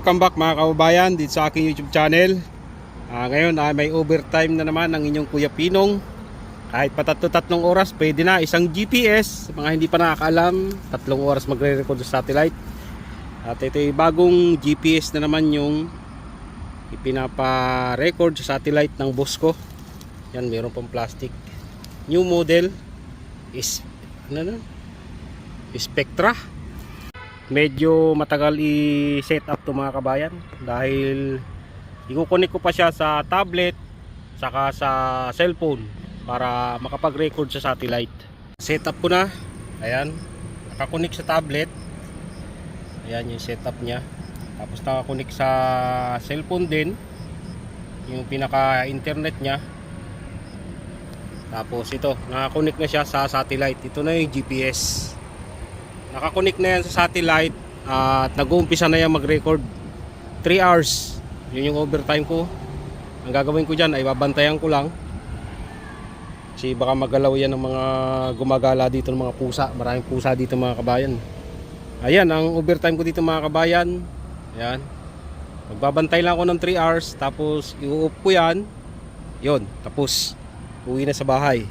Welcome back mga kababayan dito sa aking YouTube channel. Ngayon may overtime na naman ng inyong Kuya Pinong. Kahit tatlong oras pwede na. Isang GPS, mga hindi pa nakakaalam, 3 oras magre-record sa satellite. At ito ay bagong GPS na naman yung ipinapa-record sa satellite ng boss ko. Yan, meron pang plastic. New model is Spectra. Medyo matagal i-set up to mga kabayan dahil i-connect ko pa siya sa tablet saka sa cellphone para makapag-record sa satellite. Set up ko na. Ayan, nakakonik sa tablet. Ayan yung setup niya. Tapos nakakonik sa cellphone din, yung pinaka internet niya. Tapos ito, nakakonik na siya sa satellite. Ito na yung GPS. Nakakonik na yan sa satellite at nag-uumpisa na yan mag-record 3 hours. Yun yung overtime ko. Ang gagawin ko dyan ay babantayan ko lang kasi baka magalaw yan ng mga gumagala dito ng mga pusa. Maraming pusa dito mga kabayan. Ayan ang overtime ko dito mga kabayan. Ayan, magbabantay lang ako ng 3 hours. Tapos i-off ko yan. Yun, tapos uwi na sa bahay.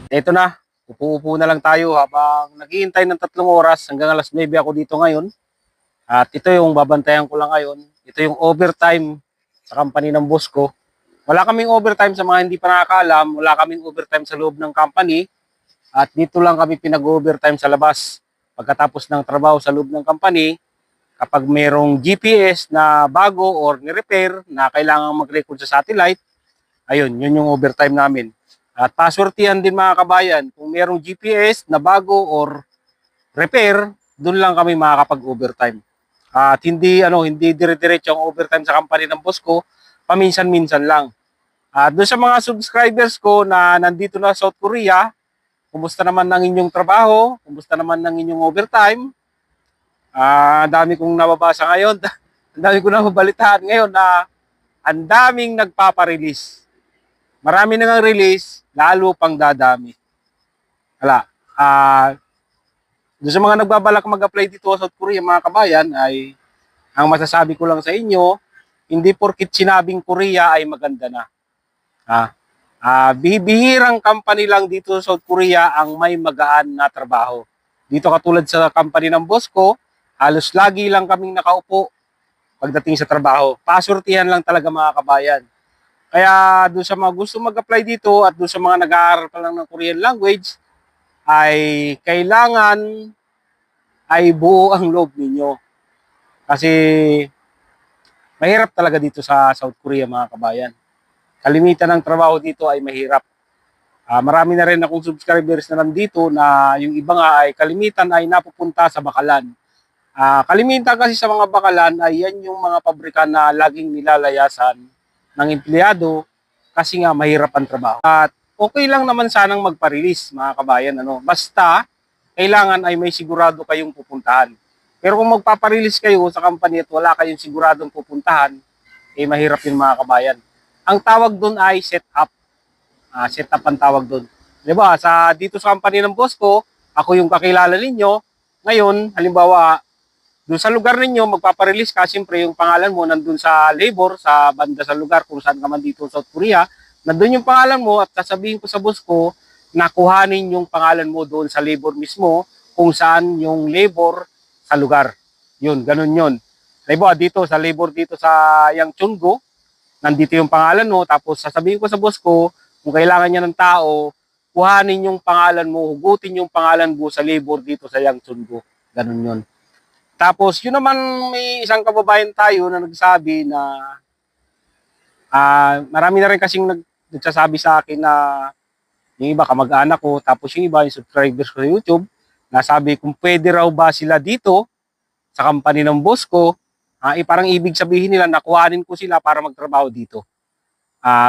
Ito na, upo-upo na lang tayo habang naghihintay ng 3 oras hanggang alas 9 ako dito ngayon. At ito yung babantayan ko lang ngayon. Ito yung overtime sa company ng boss ko. Wala kaming overtime sa mga hindi pa nakakaalam. Wala kaming overtime sa loob ng company. At dito lang kami pinag-overtime sa labas. Pagkatapos ng trabaho sa loob ng company, kapag merong GPS na bago or ni-repair na kailangan mag-record sa satellite, ayun, yun yung overtime namin. At pasortihan din mga kabayan, kung merong GPS na bago or repair, doon lang kami makakapag-overtime. At hindi dire-diretso ang overtime sa company ng boss ko, paminsan-minsan lang. At doon sa mga subscribers ko na nandito na sa South Korea, kumusta naman ng inyong trabaho? Kumusta naman ng inyong overtime? Dami kong nababasa ngayon, ang dami kong nababalitaan ngayon na ang daming nagpaparelease. Marami na ng release, lalo pang dadami. Wala. Doon sa mga nagbabalak mag-apply dito sa South Korea, mga kabayan, ay ang masasabi ko lang sa inyo, hindi porkit sinabing Korea ay maganda na. Bihirang company lang dito sa South Korea ang may magaan na trabaho. Dito katulad sa company ng boss ko, halos lagi lang kaming nakaupo pagdating sa trabaho. Pasortihan lang talaga mga kabayan. Kaya doon sa mga gusto mag-apply dito at doon sa mga nag-aaral pa lang ng Korean language, ay kailangan ay buo ang loob ninyo. Kasi mahirap talaga dito sa South Korea mga kabayan. Kalimitan ng trabaho dito ay mahirap. Marami na rin akong subscribers na nandito na yung iba nga ay kalimitan ay napupunta sa bakalan. Kalimitan kasi sa mga bakalan ay yan yung mga pabrika na laging nilalayasan ng empleyado kasi nga mahirap ang trabaho. At okay lang naman sanang magpa-release mga kabayan. Basta kailangan ay may sigurado kayong pupuntahan. Pero kung magpaparelease kayo sa company at wala kayong siguradong pupuntahan, eh mahirap yun mga kabayan. Ang tawag doon ay set up. Set up ang tawag doon. Diba? Dito sa company ng boss ko, ako yung kakilala ninyo. Ngayon, halimbawa, doon sa lugar ninyo, magpaparelease ka, siyempre yung pangalan mo nandun sa labor, sa banda sa lugar kung saan ka man dito sa South Korea, nandun yung pangalan mo at sasabihin ko sa boss ko na kuhanin yung pangalan mo doon sa labor mismo kung saan yung labor sa lugar. Yun, ganun yun. Diba, dito sa labor dito sa Yangchungo, nandito yung pangalan mo, tapos sasabihin ko sa boss ko, kung kailangan niya ng tao, kuhanin yung pangalan mo, hugutin yung pangalan mo sa labor dito sa Yangchungo. Ganun yun. Tapos, yun naman may isang kababayan tayo na nagsabi na marami na rin kasing nagsasabi sa akin na yung iba kamag-anak ko, tapos yung iba yung subscribers ko sa YouTube, nasabi kung pwede raw ba sila dito sa company ng boss ko, parang ibig sabihin nila nakuhanin ko sila para magtrabaho dito.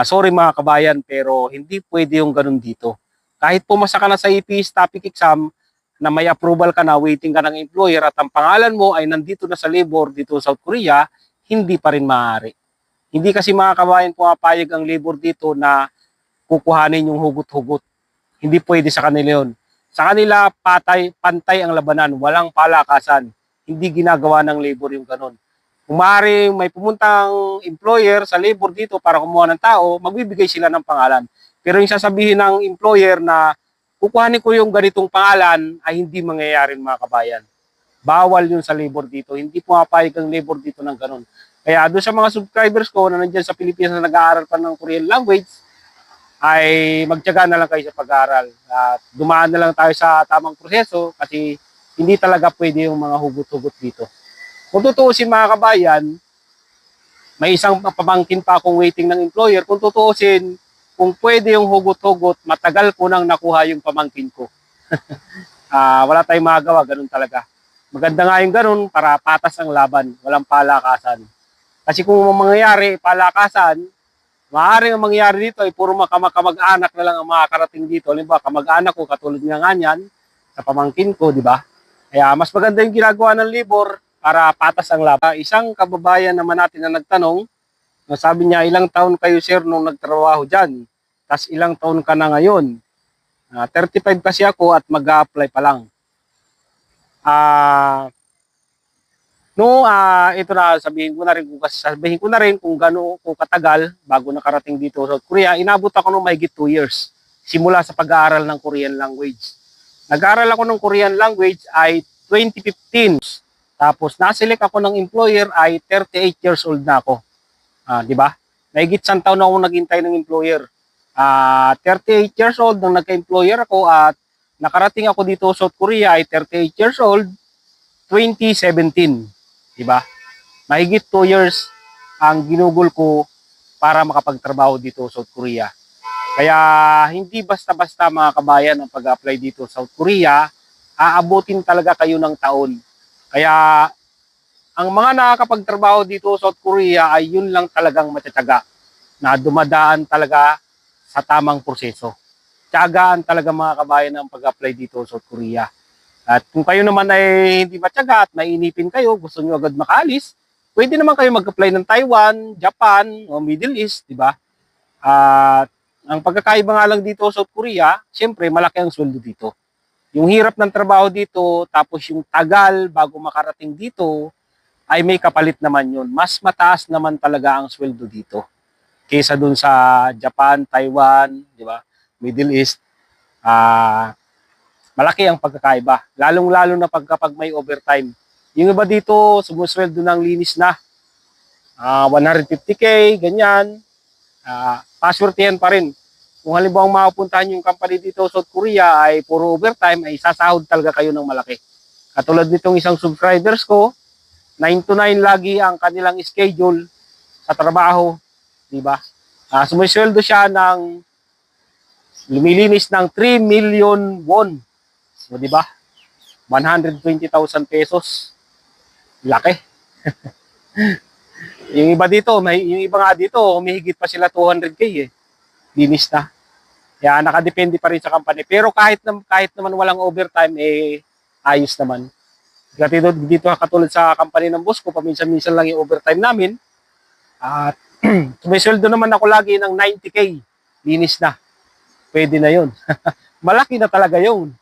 Sorry mga kabayan, pero hindi pwede yung ganun dito. Kahit pumasa ka na sa EPS topic exam, na may approval ka na, waiting ka ng employer at ang pangalan mo ay nandito na sa labor dito sa South Korea, hindi pa rin maaari. Hindi kasi mga kabayan pumapayag ang labor dito na kukuhanin yung hugot-hugot. Hindi pwede sa kanila yun. Sa kanila, pantay ang labanan, walang palakasan. hindi ginagawa ng labor yung ganun. Kung maaaring may pumuntang employer sa labor dito para kumuha ng tao, magbibigay sila ng pangalan. Pero yung sasabihin ng employer na kukuhanin ko yung ganitong pangalan ay hindi mangyayari mga kabayan. Bawal yun sa labor dito. Hindi pumapayag ang labor dito ng ganun. Kaya doon sa mga subscribers ko na nandiyan sa Pilipinas na nag-aaral pa ng Korean language, ay magtiyaga na lang kayo sa pag-aaral. At dumaan na lang tayo sa tamang proseso kasi hindi talaga pwede yung mga hugot-hugot dito. Kung tutuusin mga kabayan, may isang pamangkin pa akong waiting ng employer. Kung tutuusin, kung pwede yung hugot-hugot, matagal ko nang nakuha yung pamangkin ko. Wala tayong magagawa, ganun talaga. Maganda nga yung ganun para patas ang laban, walang palakasan. Kasi kung mangyayari palakasan, maaaring ang mangyayari dito ay puro kamag-anak na lang ang makakarating dito. Halimbawa, kamag-anak ko, katulad nga yan, sa pamangkin ko, di ba? Kaya mas maganda yung ginagawa ng labor para patas ang laban. Isang kababayan naman natin na nagtanong, sabi niya, ilang taon kayo sir nung nagtrabaho dyan? Tapos ilang taon ka na ngayon? 35 kasi ako at mag-a-apply pa lang. Ito na sabihin ko na rin kung gaano ko katagal bago nakarating dito sa South Korea. Inabot ako ng mahigit 2 years simula sa pag-aaral ng Korean language. Nag-aaral ako ng Korean language ay 2015. Tapos na-select ako ng employer ay 38 years old na ako. Di ba? Mahigit 1 taon na ako naghintay ng employer. 38 years old nang nagka-employer ako at nakarating ako dito sa South Korea ay 38 years old, 2017. Diba? Mahigit 2 years ang ginugol ko para makapagtrabaho dito sa South Korea. Kaya hindi basta-basta mga kabayan ang pag-apply dito sa South Korea, aabutin talaga kayo ng taon. Kaya ang mga nakakapagtrabaho dito sa South Korea ay yun lang talagang matyaga na dumadaan talaga sa tamang proseso. Tiyagaan talaga mga kabayan ang pag-apply dito sa South Korea. At kung kayo naman ay hindi matyaga at naiinipin kayo, gusto nyo agad makaalis, pwede naman kayo mag-apply ng Taiwan, Japan, o Middle East, di ba? At ang pagkakaiba nga lang dito sa South Korea, siyempre malaki ang sweldo dito. Yung hirap ng trabaho dito, tapos yung tagal bago makarating dito, ay may kapalit naman yun. Mas mataas naman talaga ang sweldo dito kaysa dun sa Japan, Taiwan, di ba? Middle East. Malaki ang pagkakaiba. Lalong-lalo na kapag may overtime. Yung iba dito, sumusweldo ng linis na. 150K, ganyan. Paswertehan pa rin. Kung halimbawa mapupuntahan yung company dito sa South Korea ay puro overtime, ay sasahod talaga kayo ng malaki. Katulad nitong isang subscribers ko, 9 to 9 lagi ang kanilang schedule sa trabaho. Diba? Sumusweldo siya ng lumilinis ng 3 million won. So, di ba? 120,000 pesos. Laki. Yung iba dito, yung iba nga dito, humihigit pa sila 200K eh. Linis na. Kaya nakadepende pa rin sa company. Pero kahit naman walang overtime, ayos naman. Dito katulad sa company ng boss ko, paminsan-minsan lang yung overtime namin. At sumisweldo naman ako lagi ng 90K. Linis na. Pwede na yun. Malaki na talaga yun.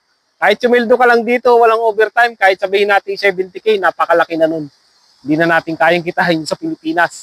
Kahit sumildo ka lang dito, walang overtime, kahit sabihin natin 70K, napakalaki na nun. Hindi na natin kayang kitahin sa Pilipinas.